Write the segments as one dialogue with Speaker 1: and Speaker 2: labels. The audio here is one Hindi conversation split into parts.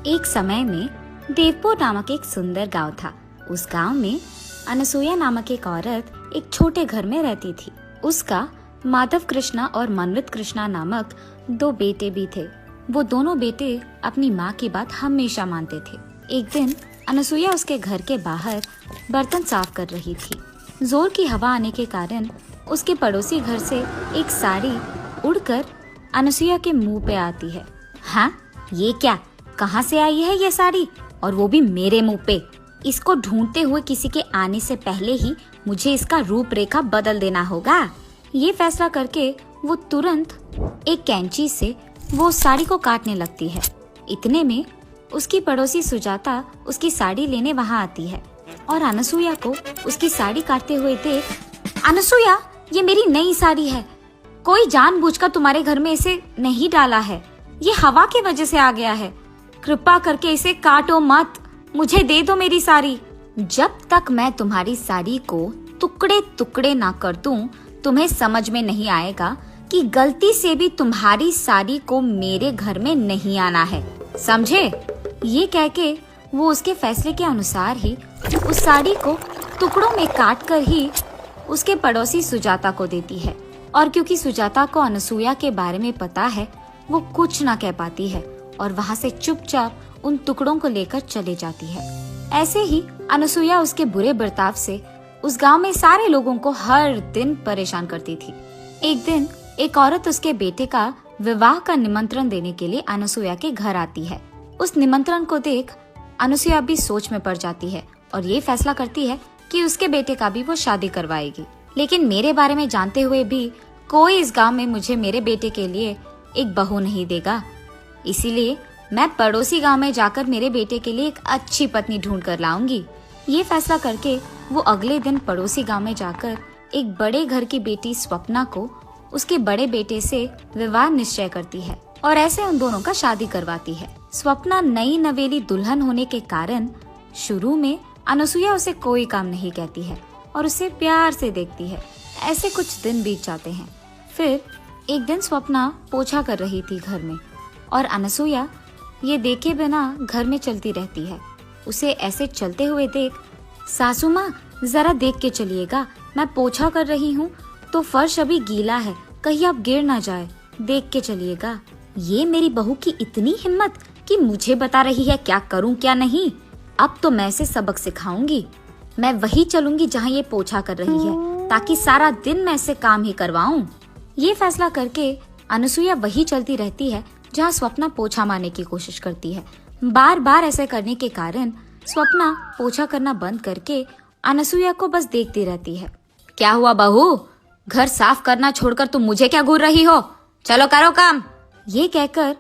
Speaker 1: एक समय में देवपुर नामक एक सुंदर गांव था। उस गांव में अनसुया नामक एक औरत एक छोटे घर में रहती थी। उसका माधव कृष्णा और मनवित कृष्णा नामक 2 बेटे भी थे। वो दोनों बेटे अपनी माँ की बात हमेशा मानते थे। एक दिन अनसुया उसके घर के बाहर बर्तन साफ कर रही थी। जोर की हवा आने के कारण उसके पड़ोसी घर से एक साड़ी उड़कर अनसुया के मुंह पे आती है। हाँ, ये क्या, कहाँ से आई है ये साड़ी, और वो भी मेरे मुंह पे। इसको ढूंढते हुए किसी के आने से पहले ही मुझे इसका रूपरेखा बदल देना होगा। ये फैसला करके वो तुरंत एक कैंची से वो साड़ी को काटने लगती है। इतने में उसकी पड़ोसी सुजाता उसकी साड़ी लेने वहाँ आती है और अनसुया को उसकी साड़ी काटते हुए देख, अनसुया, ये मेरी नई साड़ी है। कोई जानबूझकर तुम्हारे घर में इसे नहीं डाला है। ये हवा की वजह से आ गया है। कृपा करके इसे काटो मत, मुझे दे दो मेरी साड़ी। जब तक मैं तुम्हारी साड़ी को टुकड़े टुकड़े ना कर दूं, तुम्हें समझ में नहीं आएगा कि गलती से भी तुम्हारी साड़ी को मेरे घर में नहीं आना है, समझे? ये कह के वो उसके फैसले के अनुसार ही उस साड़ी को टुकड़ों में काट कर ही उसके पड़ोसी सुजाता को देती है। और क्योंकि सुजाता को अनसुया के बारे में पता है, वो कुछ ना कह पाती है और वहाँ से चुपचाप उन टुकड़ों को लेकर चले जाती है। ऐसे ही अनसुया उसके बुरे बर्ताव से उस गांव में सारे लोगों को हर दिन परेशान करती थी। एक दिन एक औरत उसके बेटे का विवाह का निमंत्रण देने के लिए अनसुया के घर आती है। उस निमंत्रण को देख अनसुया भी सोच में पड़ जाती है और ये फैसला करती है कि उसके बेटे का भी वो शादी करवाएगी। लेकिन मेरे बारे में जानते हुए भी कोई इस गांव में मुझे मेरे बेटे के लिए एक बहू नहीं देगा, इसीलिए मैं पड़ोसी गांव में जाकर मेरे बेटे के लिए एक अच्छी पत्नी ढूंढ कर लाऊंगी। ये फैसला करके वो अगले दिन पड़ोसी गांव में जाकर एक बड़े घर की बेटी स्वप्ना को उसके बड़े बेटे से विवाह निश्चय करती है और ऐसे उन दोनों का शादी करवाती है। स्वप्ना नई नवेली दुल्हन होने के कारण शुरू में अनसुया उसे कोई काम नहीं कहती है और उसे प्यार से देखती है। ऐसे कुछ दिन बीत जाते हैं। फिर एक दिन स्वप्ना पोछा कर रही थी घर में और अनसुया ये देखे बिना घर में चलती रहती है। उसे ऐसे चलते हुए देख, सासू माँ जरा देख के चलिएगा, मैं पोछा कर रही हूँ तो फर्श अभी गीला है, कहीं आप गिर ना जाए, देख के चलिएगा। ये मेरी बहू की इतनी हिम्मत कि मुझे बता रही है क्या करूँ क्या नहीं। अब तो मैं इसे सबक सिखाऊंगी। मैं वही चलूंगी जहाँ ये पोछा कर रही है, ताकि सारा दिन मैं इसे काम ही करवाऊं। ये फैसला करके अनसुया वही चलती रहती है जहाँ स्वप्ना पोछा मारने की कोशिश करती है। बार बार ऐसे करने के कारण स्वप्ना पोछा करना बंद करके अनसुया को बस देखती रहती है। क्या हुआ बहू, घर साफ करना छोड़कर तुम मुझे क्या घूर रही हो? चलो करो काम। ये कहकर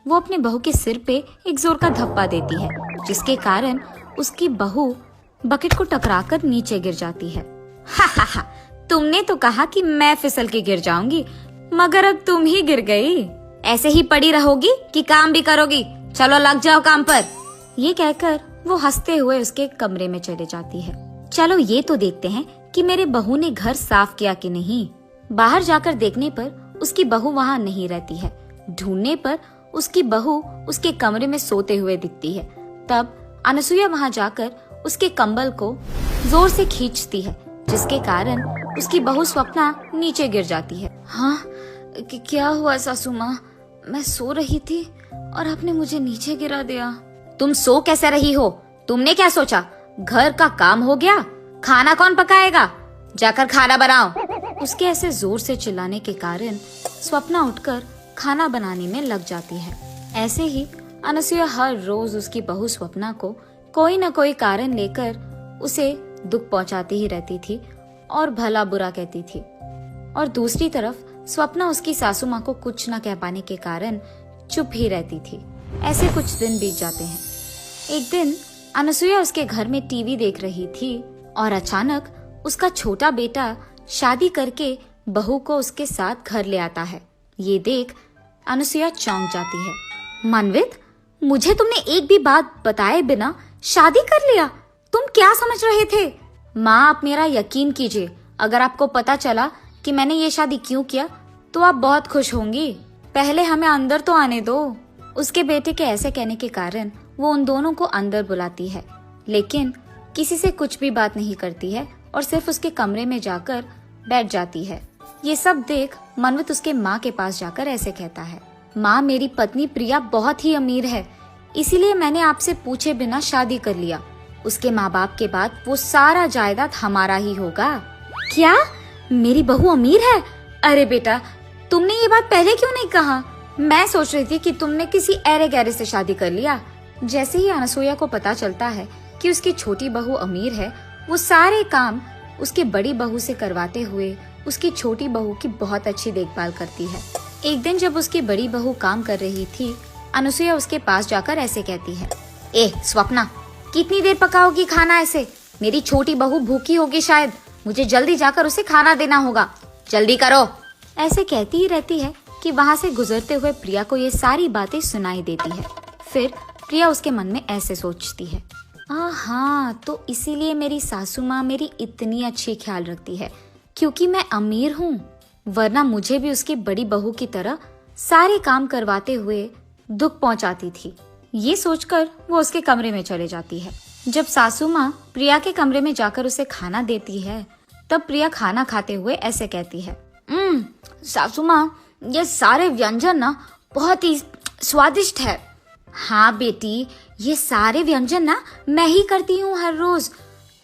Speaker 1: वो अपने बहू के सिर पे एक जोर का धप्पा देती है, जिसके कारण उसकी बहू बकेट को टकराकर नीचे गिर जाती है। हा हा हा, तुमने तो कहा कि मैं फिसल के गिर जाऊंगी, मगर अब तुम ही गिर गई। ऐसे ही पड़ी रहोगी कि काम भी करोगी? चलो लग जाओ काम पर। ये कहकर वो हंसते हुए उसके कमरे में चले जाती है। चलो ये तो देखते हैं कि मेरे बहू ने घर साफ किया कि नहीं। बाहर जाकर देखने पर उसकी बहू वहाँ नहीं रहती है। ढूंढने पर उसकी बहू उसके कमरे में सोते हुए दिखती है। तब अनसुया वहाँ जाकर उसके कंबल को जोर से खींचती है, जिसके कारण उसकी बहू स्वप्ना नीचे गिर जाती है। हाँ, क्या हुआ सासू माँ? मैं सो रही थी और आपने मुझे नीचे गिरा दिया। तुम सो कैसे रही हो? तुमने क्या सोचा घर का काम हो गया? खाना कौन पकाएगा? जाकर खाना बनाओ। उसके ऐसे जोर से चिल्लाने के कारण स्वप्ना उठकर खाना बनाने में लग जाती है। ऐसे ही अनसुया हर रोज उसकी बहू स्वप्ना को कोई न कोई कारण लेकर उसे दुख पहुंचाती ही रहती थी और भला बुरा कहती थी। और दूसरी तरफ स्वप्ना उसकी सासू माँ को कुछ न कह पाने के कारण चुप ही रहती थी। ऐसे कुछ दिन बीत जाते हैं। एक दिन अनसुया उसके घर में टीवी देख रही थी और अचानक उसका छोटा बेटा शादी करके बहू को उसके साथ घर ले आता है। ये देख अनसुया चौंक जाती है। मनवित, मुझे तुमने एक भी बात बताए बिना शादी कर लिया? तुम क्या समझ रहे थे? माँ, आप मेरा यकीन कीजिए, अगर आपको पता चला कि मैंने ये शादी क्यों किया तो आप बहुत खुश होंगी। पहले हमें अंदर तो आने दो। उसके बेटे के ऐसे कहने के कारण वो उन दोनों को अंदर बुलाती है, लेकिन किसी से कुछ भी बात नहीं करती है और सिर्फ उसके कमरे में जाकर बैठ जाती है। ये सब देख मनवित उसके माँ के पास जाकर ऐसे कहता है, माँ, मेरी पत्नी प्रिया बहुत ही अमीर है, इसीलिए मैंने आपसे पूछे बिना शादी कर लिया। उसके माँ बाप के बाद वो सारा जायदाद हमारा ही होगा। क्या? मेरी बहू अमीर है? अरे बेटा, तुमने ये बात पहले क्यों नहीं कहा? मैं सोच रही थी कि तुमने किसी ऐरे गैरे से शादी कर लिया। जैसे ही अनसुईया को पता चलता है कि उसकी छोटी बहू अमीर है, वो सारे काम उसके बड़ी बहू से करवाते हुए उसकी छोटी बहू की बहुत अच्छी देखभाल करती है। एक दिन जब उसकी बड़ी बहू काम कर रही थी, अनसुईया उसके पास जाकर ऐसे कहती है, ए स्वप्ना, कितनी देर पकाओगी खाना ऐसे? मेरी छोटी बहू भूखी होगी शायद, मुझे जल्दी जाकर उसे खाना देना होगा, जल्दी करो। ऐसे कहती ही रहती है कि वहाँ से गुजरते हुए प्रिया को ये सारी बातें सुनाई देती है। फिर प्रिया उसके मन में ऐसे सोचती है, हाँ, तो इसीलिए मेरी सासू माँ मेरी इतनी अच्छी ख्याल रखती है, क्योंकि मैं अमीर हूँ, वरना मुझे भी उसकी बड़ी बहू की तरह सारे काम करवाते हुए दुख पहुँचाती थी। ये सोचकर वो उसके कमरे में चले जाती है। जब सासू माँ प्रिया के कमरे में जाकर उसे खाना देती है, तब प्रिया खाना खाते हुए ऐसे कहती है, सासू माँ, ये सारे व्यंजन ना बहुत ही स्वादिष्ट है। हाँ बेटी, ये सारे व्यंजन ना मैं ही करती हूँ हर रोज।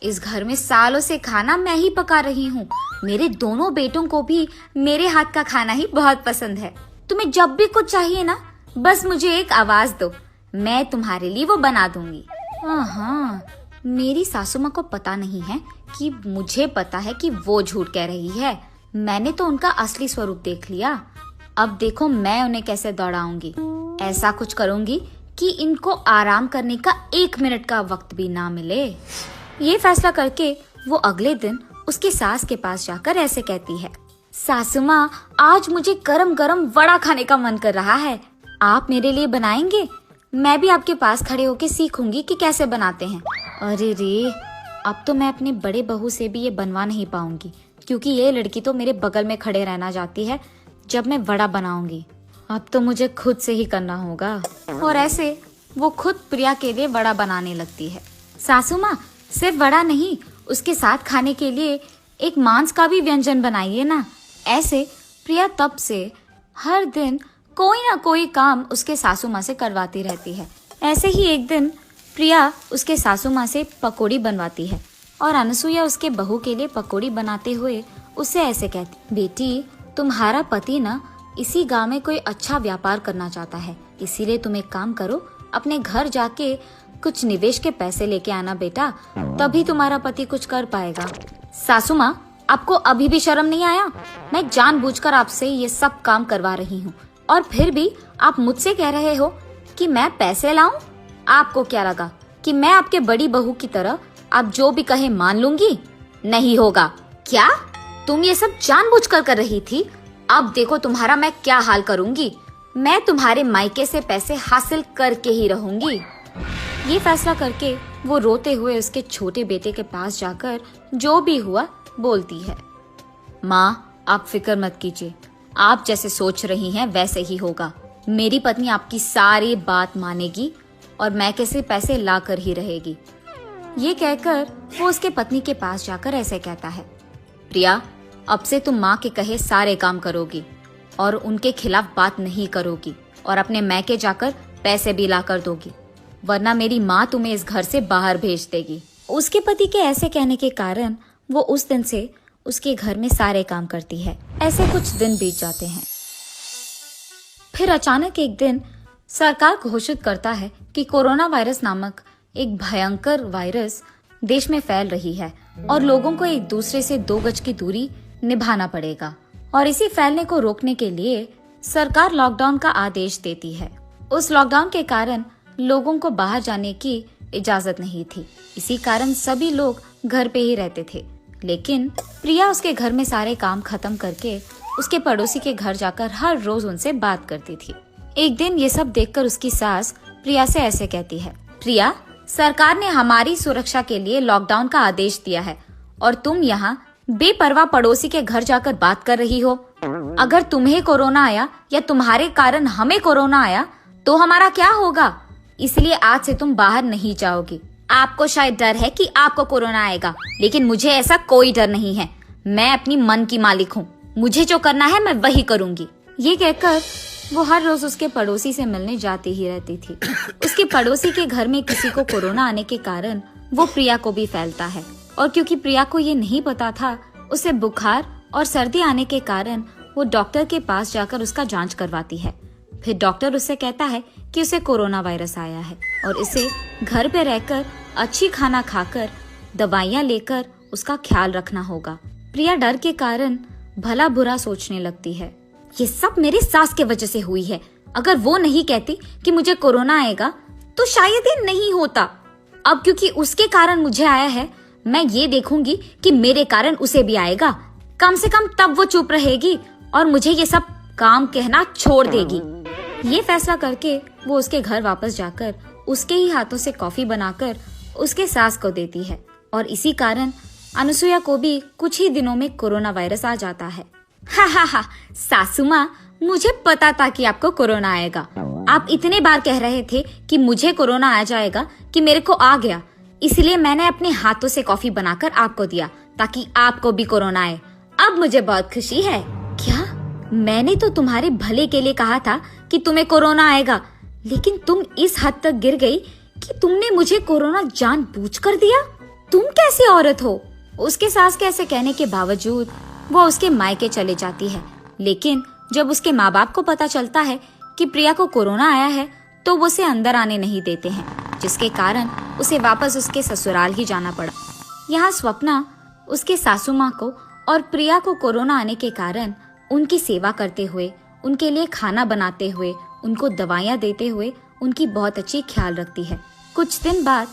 Speaker 1: इस घर में सालों से खाना मैं ही पका रही हूँ। मेरे दोनों बेटों को भी मेरे हाथ का खाना ही बहुत पसंद है। तुम्हें जब भी कुछ चाहिए ना, बस मुझे एक आवाज दो, मैं तुम्हारे लिए वो बना दूंगी। हाँ, मेरी सासू माँ को पता नहीं है कि मुझे पता है कि वो झूठ कह रही है। मैंने तो उनका असली स्वरूप देख लिया। अब देखो मैं उन्हें कैसे दौड़ाऊंगी। ऐसा कुछ करूंगी कि इनको आराम करने का 1 मिनट का वक्त भी ना मिले। ये फैसला करके वो अगले दिन उसकी सास के पास जाकर ऐसे कहती है, सासू माँ, आज मुझे गरम गरम वड़ा खाने का मन कर रहा है, आप मेरे लिए बनाएंगे? मैं भी आपके पास खड़े होके सीखूंगी कि कैसे बनाते हैं। अरे रे, अब तो मैं अपनी बड़े बहू से भी ये बनवा नहीं पाऊंगी, क्योंकि ये लड़की तो मेरे बगल में खड़े रहना चाहती है जब मैं वड़ा बनाऊंगी। अब तो मुझे खुद से ही करना होगा। और ऐसे वो खुद प्रिया के लिए वड़ा बनाने लगती है। सासू माँ, सिर्फ वड़ा नहीं, उसके साथ खाने के लिए एक मांस का भी व्यंजन बनाइए ना। ऐसे प्रिया तब से हर दिन कोई ना कोई काम उसके सासू माँ से करवाती रहती है। ऐसे ही एक दिन प्रिया उसके सासू माँ से पकौड़ी बनवाती है और अनसुईया उसके बहू के लिए पकौड़ी बनाते हुए उससे ऐसे कहती, बेटी, तुम्हारा पति ना इसी गांव में कोई अच्छा व्यापार करना चाहता है, इसीलिए तुम एक काम करो, अपने घर जाके कुछ निवेश के पैसे लेके आना बेटा, तभी तुम्हारा पति कुछ कर पाएगा। सासू माँ, आपको अभी भी शर्म नहीं आया? मैं जानबूझकर आपसे ये सब काम करवा रही हूँ और फिर भी आप मुझसे कह रहे हो कि मैं पैसे लाऊं? आपको क्या लगा कि मैं आपके बड़ी बहू की तरह आप जो भी कहे मान लूंगी? नहीं होगा। क्या तुम ये सब जानबूझकर कर रही थी? अब देखो तुम्हारा मैं क्या हाल करूंगी। मैं तुम्हारे मायके से पैसे हासिल करके ही रहूंगी। ये फैसला करके वो रोते हुए उसके छोटे बेटे के पास जाकर जो भी हुआ बोलती है, माँ, आप फिक्र मत कीजिए, आप जैसे सोच रही हैं वैसे ही होगा। मेरी पत्नी आपकी सारी बात मानेगी और मैं कैसे पैसे ला कर ही रहेगी। ये कहकर वो उसके पत्नी के पास जाकर ऐसे कहता है, प्रिया, अब से तुम माँ के कहे सारे काम करोगी और उनके खिलाफ बात नहीं करोगी और अपने मैके जाकर पैसे भी ला कर दोगी, वरना मेरी माँ तुम्हें इस घर से बाहर भेज देगी। उसके पति के ऐसे कहने के कारण वो उस दिन से उसके घर में सारे काम करती है। ऐसे कुछ दिन बीत जाते हैं। फिर अचानक एक दिन सरकार घोषित करता है कि कोरोना वायरस नामक एक भयंकर वायरस देश में फैल रही है और लोगों को एक दूसरे से 2 गज की दूरी निभाना पड़ेगा। और इसी फैलने को रोकने के लिए सरकार लॉकडाउन का आदेश देती है। उस लॉकडाउन के कारण लोगों को बाहर जाने की इजाजत नहीं थी, इसी कारण सभी लोग घर पे ही रहते थे। लेकिन प्रिया उसके घर में सारे काम खत्म करके उसके पड़ोसी के घर जाकर हर रोज उनसे बात करती थी। एक दिन ये सब देखकर उसकी सास प्रिया से ऐसे कहती है, प्रिया, सरकार ने हमारी सुरक्षा के लिए लॉकडाउन का आदेश दिया है और तुम यहाँ बेपरवाह पड़ोसी के घर जाकर बात कर रही हो। अगर तुम्हें कोरोना आया या तुम्हारे कारण हमें कोरोना आया तो हमारा क्या होगा? इसलिए आज से तुम बाहर नहीं जाओगी। आपको शायद डर है कि आपको कोरोना आएगा, लेकिन मुझे ऐसा कोई डर नहीं है। मैं अपनी मन की मालिक हूँ, मुझे जो करना है मैं वही करूँगी। ये कहकर वो हर रोज उसके पड़ोसी से मिलने जाती ही रहती थी। उसके पड़ोसी के घर में किसी को कोरोना आने के कारण वो प्रिया को भी फैलता है, और क्योंकि प्रिया को ये नहीं पता था, उसे बुखार और सर्दी आने के कारण वो डॉक्टर के पास जाकर उसका जांच करवाती है। फिर डॉक्टर उससे कहता है कि उसे कोरोना वायरस आया है और इसे घर पे रहकर अच्छी खाना खाकर दवाइयाँ लेकर उसका ख्याल रखना होगा। प्रिया डर के कारण भला बुरा सोचने लगती है। ये सब मेरी सास के वजह से हुई है। अगर वो नहीं कहती कि मुझे कोरोना आएगा तो शायद ये नहीं होता। अब क्योंकि उसके कारण मुझे आया है, मैं ये देखूंगी कि मेरे कारण उसे भी आएगा। कम से कम तब वो चुप रहेगी और मुझे ये सब काम कहना छोड़ देगी। ये फैसला करके वो उसके घर वापस जाकर उसके ही हाथों से कॉफी बनाकर उसके सास को देती है, और इसी कारण अनुसुईया को भी कुछ ही दिनों में कोरोना वायरस आ जाता है। हा हा हा, सासू माँ, मुझे पता था कि आपको कोरोना आएगा। आप इतने बार कह रहे थे कि मुझे कोरोना आ जाएगा कि मेरे को आ गया, इसलिए मैंने अपने हाथों से कॉफी बनाकर आपको दिया ताकि आपको भी कोरोना आए। अब मुझे बहुत खुशी है। क्या? मैंने तो तुम्हारे भले के लिए कहा था कि तुम्हें कोरोना आएगा, लेकिन तुम इस हद तक गिर गई कि तुमने मुझे कोरोना जानबूझकर दिया। तुम कैसी औरत हो? उसके सास के ऐसे कहने के बावजूद वो उसके मायके चले जाती है, लेकिन जब उसके माँ बाप को पता चलता है कि प्रिया को कोरोना आया है तो वो उसे अंदर आने नहीं देते हैं, जिसके कारण उसे वापस उसके ससुराल ही जाना पड़ा। यहाँ स्वप्ना उसके सासू माँ को और प्रिया को कोरोना आने के कारण उनकी सेवा करते हुए, उनके लिए खाना बनाते हुए, उनको दवाइयाँ देते हुए उनकी बहुत अच्छी ख्याल रखती है। कुछ दिन बाद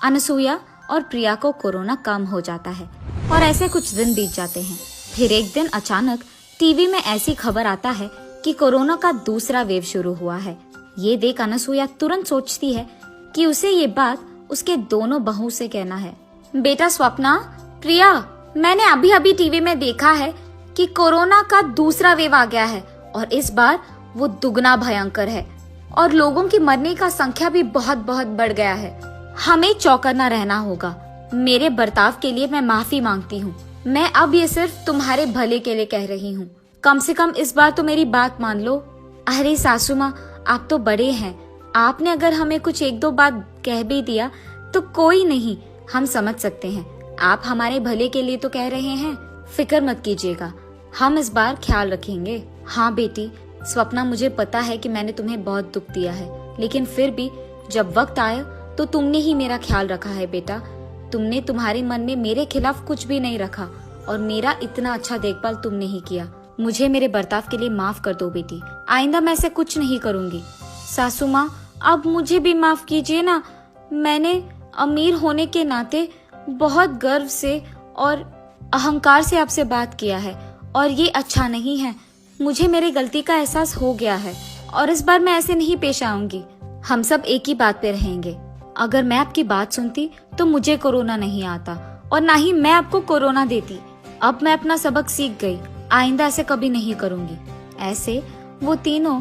Speaker 1: अनुसुईया और प्रिया को कोरोना कम हो जाता है और ऐसे कुछ दिन बीत जाते हैं। फिर एक दिन अचानक टीवी में ऐसी खबर आता है कि कोरोना का दूसरा वेव शुरू हुआ है। ये देख अनुसुईया तुरंत सोचती है कि उसे ये बात उसके दोनों बहू से कहना है। बेटा स्वप्ना, प्रिया, मैंने अभी अभी टीवी में देखा है कि कोरोना का दूसरा वेव आ गया है और इस बार वो दुगना भयंकर है और लोगों की मरने का संख्या भी बहुत बहुत बढ़ गया है। हमें चौकन्ना रहना होगा। मेरे बर्ताव के लिए मैं माफी मांगती हूँ। मैं अब ये सिर्फ तुम्हारे भले के लिए कह रही हूँ। कम से कम इस बार तो मेरी बात मान लो। अरे सासू माँ, आप तो बड़े हैं। आपने अगर हमें कुछ एक दो बात कह भी दिया तो कोई नहीं, हम समझ सकते हैं। आप हमारे भले के लिए तो कह रहे हैं। फिक्र मत कीजिएगा, हम इस बार ख्याल रखेंगे। हाँ बेटी स्वप्ना, मुझे पता है कि मैंने तुम्हें बहुत दुख दिया है, लेकिन फिर भी जब वक्त आया तो तुमने ही मेरा ख्याल रखा है बेटा। तुमने तुम्हारे मन में मेरे खिलाफ कुछ भी नहीं रखा और मेरा इतना अच्छा देखभाल तुमने ही किया। मुझे मेरे बर्ताव के लिए माफ कर दो बेटी। आइंदा मैं ऐसे कुछ नहीं करूंगी। सासू माँ, अब मुझे भी माफ कीजिए ना। मैंने अमीर होने के नाते बहुत गर्व से और अहंकार से आपसे बात किया है और ये अच्छा नहीं है। मुझे मेरी गलती का एहसास हो गया है और इस बार मैं ऐसे नहीं पेश आऊंगी। हम सब एक ही बात पे रहेंगे। अगर मैं आपकी बात सुनती तो मुझे कोरोना नहीं आता और ना ही मैं आपको कोरोना देती। अब मैं अपना सबक सीख गई, आइंदा ऐसे कभी नहीं करूंगी। ऐसे वो तीनों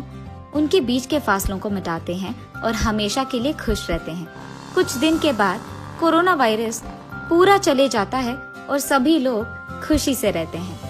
Speaker 1: उनके बीच के फासलों को मिटाते हैं और हमेशा के लिए खुश रहते हैं। कुछ दिन के बाद कोरोना वायरस पूरा चले जाता है और सभी लोग खुशी से रहते हैं।